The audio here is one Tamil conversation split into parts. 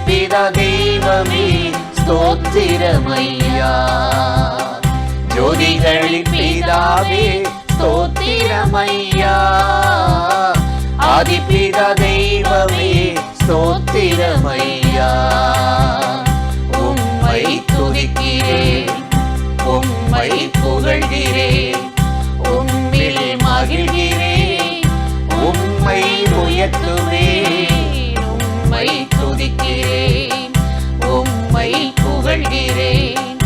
ஆதிபிதா தெய்வமே ஸ்தோத்திரமையா. ஜோதிகளின் பிதாவே ஸ்தோத்திரமையா. ஆதிபிதா தெய்வமே ஸ்தோத்திரமையா. உம்மை துதிக்கிறேன், உம்மை புகழ்கிறேன், உம்மில் மகிழ்கிறேன், உம்மை உயர்த்துவேன். உம்மை துதிக்கிறேன், உம்மை புகழ்கிறேன்,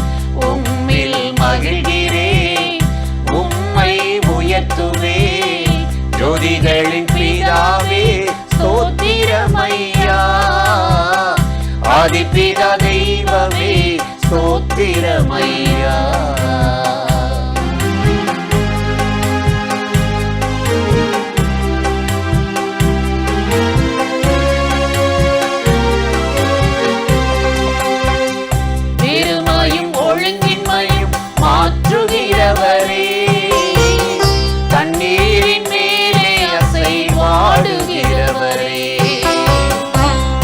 உம்மில் மகிழ்கிறேன், உம்மை உயர்த்துவேன். ஜோதிகளின் பிதாவே ஸ்தோத்திரமையா. ஆதிபிதா தெய்வமே ஸ்தோத்திரமையா. பெருமையும் ஒழுங்கின்மையும் மாற்றுகிறவரே, தண்ணீரின் மேலே அசைவாடுகிறவரே.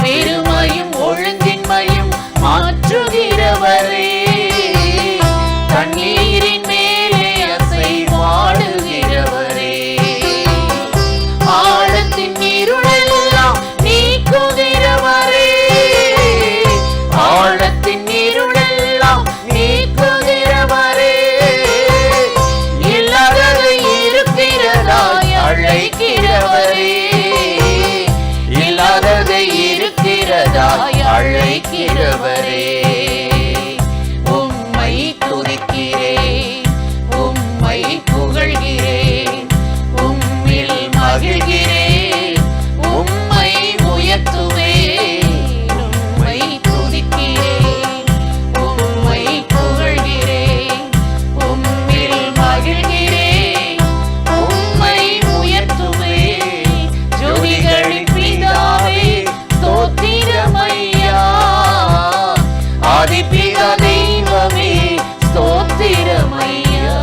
பெருமையும் ஒழுங்கின்மையும் மாற்றுகிறவரே, தண்ணீரின் மேலே அசைவாடுகிறவரே. ஆழத்தின் இருளெல்லாம் நீக்குகிறவரே, ஆழத்தின் இருளெல்லாம் நீக்குகிறவரே. இல்லாததை இருக்கிறதாய் அழைக்கிறவரே, இல்லாததை இருக்கிறதாய் அழைக்கிறவரே. உம்மை துதிக்கிறேன், உம்மை புகழ்கிறேன், உம்மில் மகிழ்கிறேன், உம்மை உயர்த்துவேன். உம்மை துதிக்கிறேன், உம்மை புகழ்கிறேன், உம்மில் மகிழ்கிறேன், உம்மை உயர்த்துவேன். ஜோதிகளின் பிதாவே ஸ்தோத்திரமையா. ஆதிபிதா தெய்வமே ஸ்தோத்திரமையா.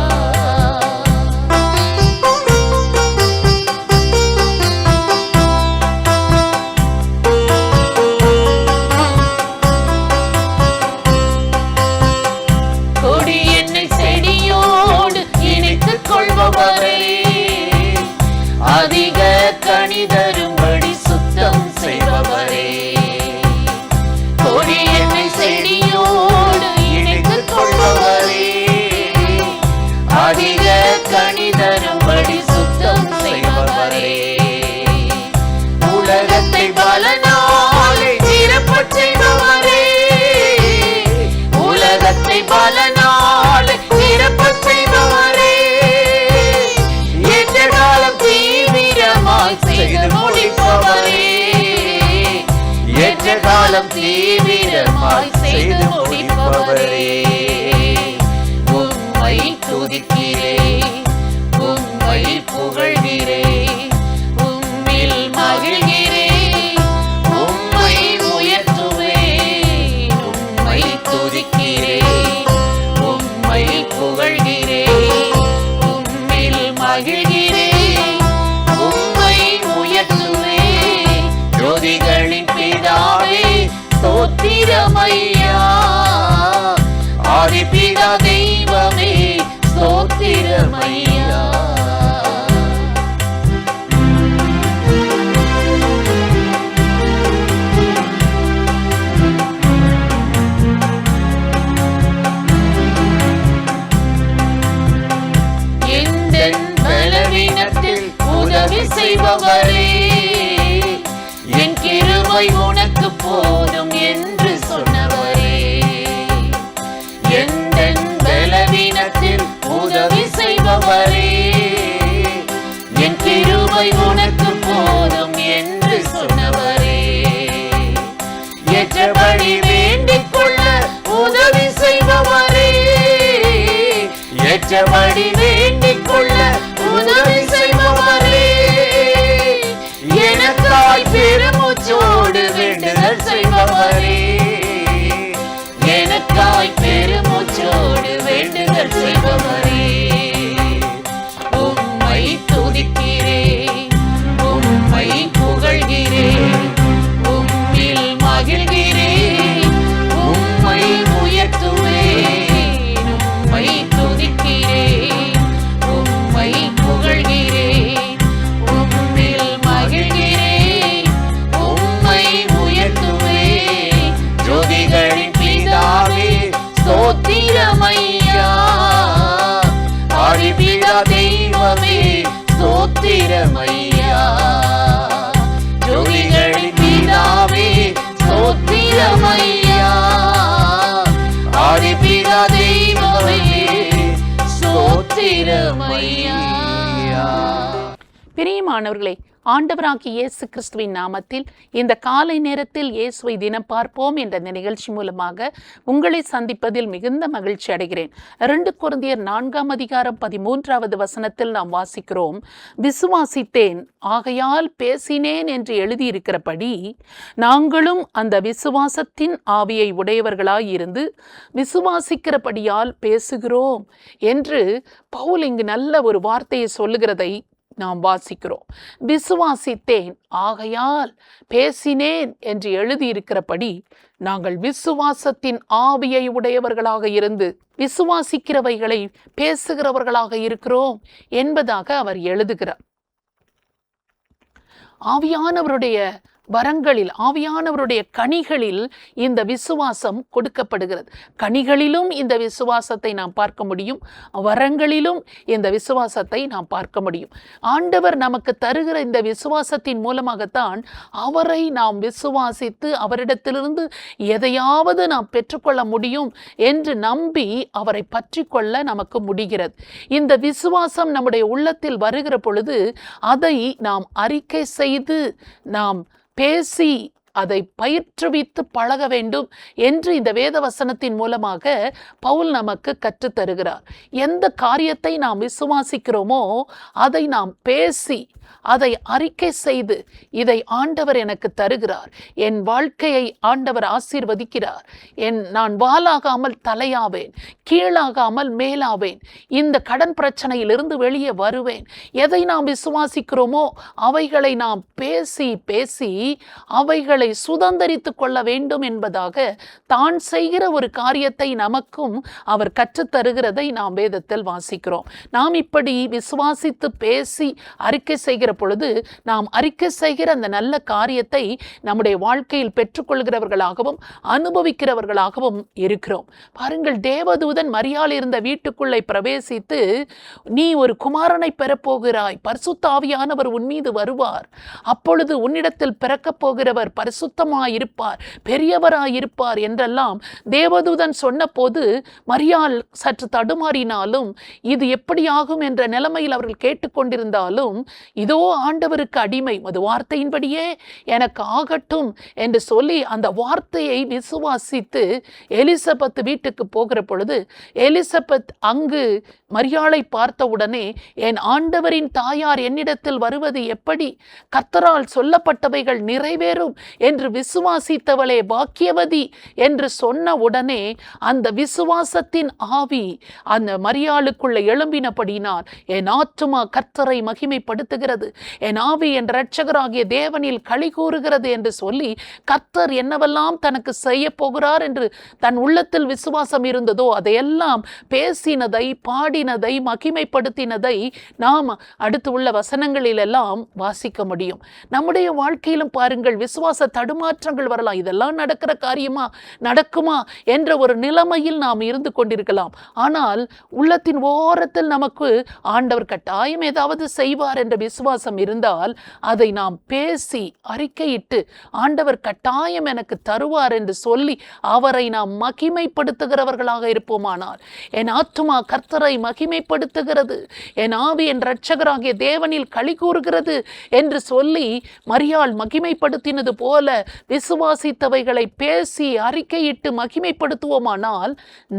கொடி என்னை செடியோடு இணைத்துக் கொள்பவரே, அதிக கனி தரும்படி சுத்தம் செய்பவரே. கொடி என்னை செடியோடு இணைத்துக் கொள்பவரே, அதிக கனி தரும்படி சுத்தம் செய்பவரே. உலகத்தை பலனாலே நிரப்பச் செய்பவரே, உலகத்தை பலனாலே நிரப்பச் செய்பவரே. ஏற்ற காலம் தீவிரமாய் செய்து முடிப்பவரே, ஏற்ற காலம் தீவிரமாய் செய்து முடிப்பவரே. உம்மை துதிக்கிறேன், உம்மை புகழ்கிறேன், உம்மில் மகிழ்கிறேன், உம்மை உயர்த்துவேன். உம்மை துதிக்கிறேன், உம்மை புகழ்கிறேன், உம்மில் மகிழ்கிறேன், உம்மை உயர்த்துவேன். ஜோதிகளின் பிதாவே ஸ்தோத்திரமையா. ஆதிபிதா தெய்வமே ஸ்தோத்திரமையா. எந்தன் பலவீனத்தில் உதவி செய்பவரே, என் கிருபை உனக்கு போதும் என்று சொன்னவரே. எந்தன் பலவீனத்தில் உதவி செய்பவரே, என் கிருபை உனக்கு போதும் என்று சொன்னவரே. ஏற்றபடி வேண்டிக் கொள்ள உதவி செய்பவரே, ஏற்றபடி வேண்டிக் கொள்ள உதவி செய்பவரே. எனக்காய் பெருமூச்சோடு வேண்டுதல் செய்பவரே, எனக்காய் பெருமூச்சோடு வேண்டுதல் செய்பவரே. உம்மை துதிக்கிறேன், உம்மை புகழ்கிறேன், உம்மில் மகிழ்கிறேன், ஸ்தோத்திரமையா. ஜோதிகளின் பிதாவே ஸ்தோத்திரமையா. ஆதிபிதா தெய்வமே ஸ்தோத்திரமையா. பிரியமானவர்களே, ஆண்டவராகிய இயேசு கிறிஸ்துவின் நாமத்தில் இந்த காலை நேரத்தில் இயேசுவை தினம் பார்ப்போம் என்ற இந்த நிகழ்ச்சி மூலமாக உங்களை சந்திப்பதில் மிகுந்த மகிழ்ச்சி அடைகிறேன். 2 கொரிந்தியர் 4 வசனத்தில் நாம் வாசிக்கிறோம், விசுவாசித்தேன் ஆகையால் பேசினேன் என்று எழுதியிருக்கிறபடி நாங்களும் அந்த விசுவாசத்தின் ஆவியை உடையவர்களாயிருந்து விசுவாசிக்கிறபடியால் பேசுகிறோம் என்று பவுல் இங்கு நல்ல ஒரு வார்த்தையை சொல்லுகிறதை நாம் வாசிக்கிறோம். விசுவாசித்தேன் ஆகையால் பேசினேன் என்று எழுதியிருக்கிறபடி நாங்கள் விசுவாசத்தின் ஆவியை உடையவர்களாக இருந்து விசுவாசிக்கிறவைகளை பேசுகிறவர்களாக இருக்கிறோம் என்பதாக அவர் எழுதுகிறார். ஆவியானவருடைய வரங்களில், ஆவியானவருடைய கனிகளில் இந்த விசுவாசம் கொடுக்கப்படுகிறது. கனிகளிலும் இந்த விசுவாசத்தை நாம் பார்க்க முடியும், வரங்களிலும் இந்த விசுவாசத்தை நாம் பார்க்க முடியும். ஆண்டவர் நமக்கு தருகிற இந்த விசுவாசத்தின் மூலமாகத்தான் அவரை நாம் விசுவாசித்து அவரிடத்திலிருந்து எதையாவது நாம் பெற்றுக்கொள்ள முடியும் என்று நம்பி அவரை பற்றி கொள்ள நமக்கு முடிகிறது. இந்த விசுவாசம் நம்முடைய உள்ளத்தில் வருகிற பொழுது அதை நாம் அறிக்கை செய்து நாம் பேசி அதை பயிற்றுவித்து பழக வேண்டும் என்று இந்த வேத வசனத்தின் மூலமாக பவுல் நமக்கு கற்றுத்தருகிறார். எந்த காரியத்தை நாம் விசுவாசிக்கிறோமோ அதை நாம் பேசி அதை அறிக்கை செய்து, இதை ஆண்டவர் எனக்கு தருகிறார், என் வாழ்க்கையை ஆண்டவர் ஆசீர்வதிக்கிறார், நான் வாலாகாமல் தலையாவேன், கீழாகாமல் மேலாவேன், இந்த கடன் பிரச்சனையிலிருந்து வெளியே வருவேன். எதை நாம் விசுவாசிக்கிறோமோ அவைகளை நாம் பேசி பேசி அவைகளை சுதந்தரித்து கொள்ள வேண்டும் என்பதாக தான் செய்கிற ஒரு காரியத்தை நமக்கும் அவர் கற்றுத்தருகிறதை நாம் வேதத்தில் வாசிக்கிறோம். நாம் இப்படி விசுவாசித்து பேசி அறிக்கை செய்கிற பொழுது நாம் அறிக்கை செய்கிற அந்த நல்ல காரியத்தை நம்முடைய வாழ்க்கையில் பெற்றுக்கொள்கிறவர்களாகவும் அனுபவிக்கிறவர்களாகவும் இருக்கிறோம். பாருங்கள், தேவதூதன் மரியாள் இருந்த வீட்டுக்குள்ளே பிரவேசித்து, நீ ஒரு குமாரனை பெறப்போகிறாய், பரிசுத்த ஆவியானவர் உன் மீது வருவார், அப்பொழுது உன்னிடத்தில் பிறக்கப் போகிறவர் பரிசுத்தமாயிருப்பார், பெரியவராயிருப்பார் என்றெல்லாம் தேவதூதன் சொன்ன போது மரியாள் சற்று தடுமாறினாலும், இது எப்படி ஆகும் என்ற நிலைமையில் அவர்கள் கேட்டுக்கொண்டிருந்தாலும், இதோ ஆண்டவருக்கு அடிமை, அது வார்த்தையின்படியே எனக்கு ஆகட்டும் என்று சொல்லி அந்த வார்த்தையை விசுவாசித்து எலிசபெத் வீட்டுக்கு போகிற பொழுது, எலிசபெத் அங்கு மரியாளை பார்த்தவுடனே, என் ஆண்டவரின் தாயார் என்னிடத்தில் வருவது எப்படி, கர்த்தரால் சொல்லப்பட்டவைகள் நிறைவேறும் என்று விசுவாசித்தவளே பாக்கியவதி என்று சொன்ன உடனே அந்த விசுவாசத்தின் ஆவி அந்த மரியாளுக்குள்ள எழும்பினபடினால், என் ஆத்துமா கர்த்தரை மகிமைப்படுத்துகிறது, என் ஆவி என் இரட்சகராகிய தேவனில் களி கூறுகிறது என்று சொல்லி கர்த்தர் என்னவெல்லாம் தனக்கு செய்ய போகிறார் என்று தன் உள்ளத்தில் விசுவாசம் இருந்ததோ அதையெல்லாம் பேசினதை, பாடினதை, மகிமைப்படுத்தினதை நாம் அடுத்து உள்ள வசனங்களில் எல்லாம் வாசிக்க முடியும். நம்முடைய வாழ்க்கையிலும் பாருங்கள், விசுவாச தடுமாற்றங்கள் வரலாம். இதெல்லாம் நடக்கிற காரியமா, நடக்குமா என்ற ஒரு நிலைமையில் நாம் இருந்து கொண்டிருக்கலாம். ஆனால் உள்ளத்தின் ஓரத்தில் நமக்கு ஆண்டவர் கட்டாயம் ஏதாவது செய்வார் என்ற விசுவாசம் இருந்தால் அதை நாம் பேசி அறிக்கையிட்டு, ஆண்டவர் கட்டாயம் எனக்கு தருவார் என்று சொல்லி அவரை நாம் மகிமைப்படுத்துகிறவர்களாக இருப்போமானால், என் ஆத்துமா கர்த்தரை மகிமைப்படுத்துகிறது, என் ஆவி என் இரட்சகராகிய தேவனில் களி கூறுகிறது என்று சொல்லி மரியாள் மகிமைப்படுத்தினது போல விசுவாசித்தவைகளை பேசி அறிக்கையிட்டு மகிமைப்படுத்துவோமானால்,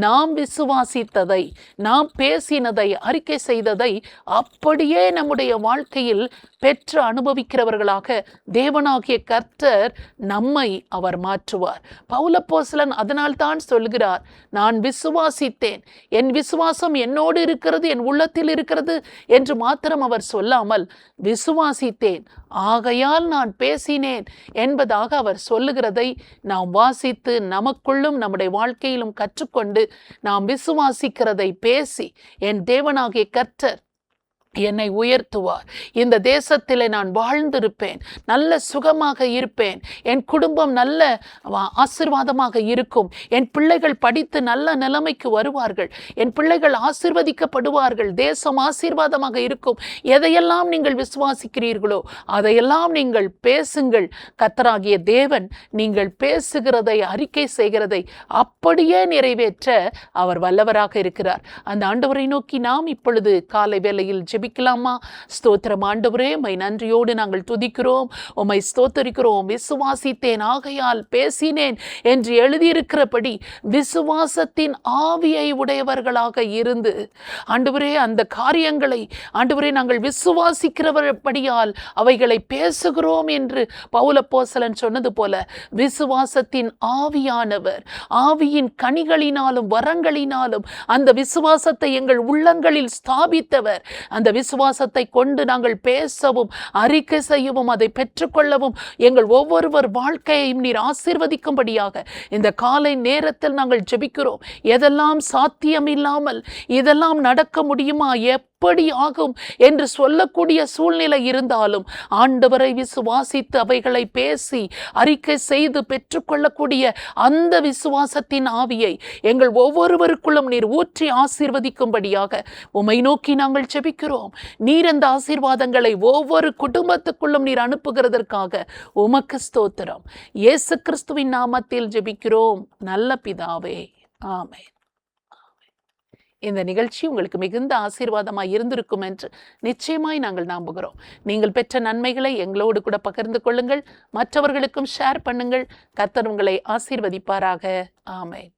நாம் விசுவாசித்ததை, நாம் பேசினதை, அறிக்கை செய்ததை அப்படியே நம்முடைய வாழ்க்கையில் பெற்று அனுபவிக்கிறவர்களாக தேவனாகிய கர்த்தர் நம்மை அவர் மாற்றுவார். பவுல் அப்போஸ்தலன் அதனால் தான் சொல்கிறார், நான் விசுவாசித்தேன், என் விசுவாசம் என்னோடு இருக்கிறது, என் உள்ளத்தில் இருக்கிறது என்று மாத்திரம் அவர் சொல்லாமல், விசுவாசித்தேன் ஆகையால் நான் பேசினேன் என்பதாக அவர் சொல்லுகிறதை நாம் வாசித்து நமக்குள்ளும் நம்முடைய வாழ்க்கையிலும் கற்றுக்கொண்டு நாம் விசுவாசிக்கிறதை பேசி, என் தேவனாகிய கர்த்தர் என்னை உயர்த்துவார். இந்த தேசத்திலே நான் வாழ்ந்திருப்பேன், நல்ல சுகமாக இருப்பேன், என் குடும்பம் நல்ல ஆசீர்வாதமாக இருக்கும், என் பிள்ளைகள் படித்து நல்ல நிலைமைக்கு வருவார்கள், என் பிள்ளைகள் ஆசீர்வதிக்கப்படுவார்கள், தேசம் ஆசீர்வாதமாக இருக்கும். எதையெல்லாம் நீங்கள் விசுவாசிக்கிறீர்களோ அதையெல்லாம் நீங்கள் பேசுங்கள். கர்த்தராகிய தேவன் நீங்கள் பேசுகிறதை, அறிக்கை செய்கிறதை அப்படியே நிறைவேற்ற அவர் வல்லவராக இருக்கிறார். அந்த ஆண்டவரை நோக்கி நாம் இப்பொழுது காலை வேளையில் ஜெபிக்கலாமா? ஸ்தோத்திரம் ஆண்டவரே, உம்மை நன்றியோடு நாங்கள் துதிக்கிறோம், உம்மை ஸ்தோத்தரிக்கிறோம். விசுவாசித்தேன் ஆகையால் பேசினேன் என்று எழுதியிருக்கிறபடி விசுவாசத்தின் ஆவியை உடையவர்களாக இருந்து ஆண்டவரே அந்த காரியங்களை ஆண்டவரே நாங்கள் விசுவாசிக்கிறபடியால் அவைகளை பேசுகிறோம் என்று பவுலப்போஸ்தலன் சொன்னது போல விசுவாசத்தின் ஆவியானவர் ஆவியின் கனிகளினாலும் வரங்களினாலும் அந்த விசுவாசத்தை எங்கள் உள்ளங்களில் ஸ்தாபித்தவர். அந்த விசுவாசத்தை கொண்டு நாங்கள் பேசவும் அறிக்கை செய்யவும் அதை பெற்றுக்கொள்ளவும் எங்கள் ஒவ்வொருவர் வாழ்க்கையையும் நீர் ஆசீர்வதிக்கும்படியாக இந்த காலை நேரத்தில் நாங்கள் ஜெபிக்கிறோம். எதெல்லாம் சாத்தியமில்லாமல் இதெல்லாம் நடக்க முடியுமா, எப்படி ஆகும் என்று சொல்லக்கூடிய சூழ்நிலை இருந்தாலும் ஆண்டவரை விசுவாசித்து அவைகளை பேசி அறிக்கை செய்து பெற்றுக்கொள்ளக்கூடிய அந்த விசுவாசத்தின் ஆவியை எங்கள் ஒவ்வொருவருக்குள்ளும் நீர் ஊற்றி ஆசீர்வதிக்கும்படியாக உம்மை நோக்கி நாங்கள் ஜெபிக்கிறோம். நீர் அந்த ஆசீர்வாதங்களை ஒவ்வொரு குடும்பத்துக்குள்ளும் நீர் அனுப்புகிறதற்காக உமக்கு ஸ்தோத்திரம். இயேசு கிறிஸ்துவின் நாமத்தில் ஜெபிக்கிறோம் நல்ல பிதாவே, ஆமென். இந்த நிகழ்ச்சி உங்களுக்கு மிகுந்த ஆசீர்வாதமாய் இருந்திருக்கும் என்று நிச்சயமாய் நாங்கள் நம்புகிறோம். நீங்கள் பெற்ற நன்மைகளை எங்களோடு கூட பகிர்ந்து கொள்ளுங்கள், மற்றவர்களுக்கும் ஷேர் பண்ணுங்கள். கர்த்தர் உங்களை ஆசீர்வதிப்பாராக. ஆமென்.